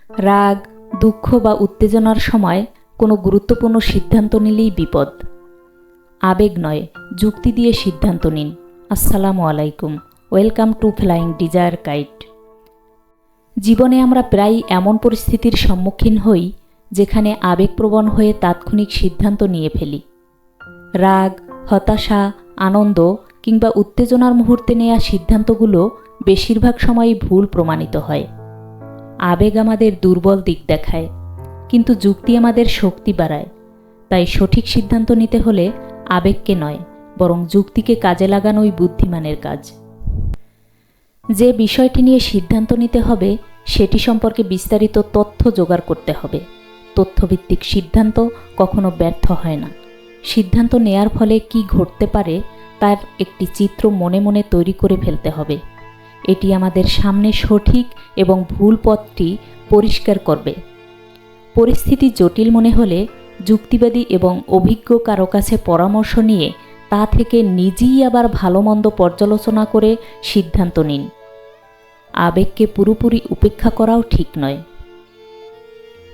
রাগ, দুঃখ বা উত্তেজনার সময় কোনো গুরুত্বপূর্ণ সিদ্ধান্ত নিলেই বিপদ। আবেগ নয়, যুক্তি দিয়ে সিদ্ধান্ত নিন। আসসালামু আলাইকুম, welcome to flying desire kite. জীবনে আমরা প্রায়ই এমন পরিস্থিতির সম্মুখীন হই যেখানে আবেগপ্রবণ হয়ে তাৎক্ষণিক সিদ্ধান্ত নিয়ে ফেলি। রাগ, হতাশা, আনন্দ কিংবা উত্তেজনার মুহূর্তে নেওয়া সিদ্ধান্তগুলো বেশিরভাগ সময়ই ভুল প্রমাণিত হয়। আবেগ আমাদের দুর্বল দিক দেখায়, কিন্তু যুক্তি আমাদের শক্তি বাড়ায়। তাই সঠিক সিদ্ধান্ত নিতে হলে আবেগকে নয়, বরং যুক্তিকে কাজে লাগানোই বুদ্ধিমানের কাজ। যে বিষয়টি নিয়ে সিদ্ধান্ত নিতে হবে সেটি সম্পর্কে বিস্তারিত তথ্য জোগাড় করতে হবে। তথ্যভিত্তিক সিদ্ধান্ত কখনো ব্যর্থ হয় না। সিদ্ধান্ত নেয়ার ফলে কি ঘটতে পারে তার একটি চিত্র মনে মনে তৈরি করে ফেলতে হবে। এটি আমাদের সামনে সঠিক এবং ভুল পথটি পরিষ্কার করবে। পরিস্থিতি জটিল মনে হলে যুক্তিবাদী এবং অভিজ্ঞ কারো কাছে পরামর্শ নিয়ে তা থেকে নিজেই আবার ভালো মন্দ পর্যালোচনা করে সিদ্ধান্ত নিন। আবেগকে পুরোপুরি উপেক্ষা করাও ঠিক নয়,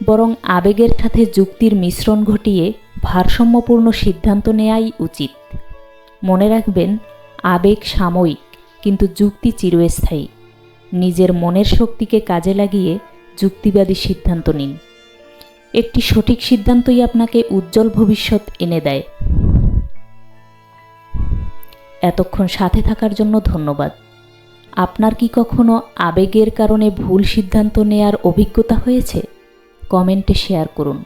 বরং আবেগের সাথে যুক্তির মিশ্রণ ঘটিয়ে ভারসাম্যপূর্ণ সিদ্ধান্ত নেওয়াই উচিত। মনে রাখবেন, আবেগ সাময়িক, কিন্তু যুক্তি চিরস্থায়ী। নিজের মনের শক্তিকে কাজে লাগিয়ে যুক্তিবাদী সিদ্ধান্ত নিন। একটি সঠিক সিদ্ধান্তই আপনাকে উজ্জ্বল ভবিষ্যৎ এনে দেয়। এতক্ষণ সাথে থাকার জন্য ধন্যবাদ। আপনার কি কখনো আবেগের কারণে ভুল সিদ্ধান্ত নেয়ার অভিজ্ঞতা হয়েছে? কমেন্টে শেয়ার করুন।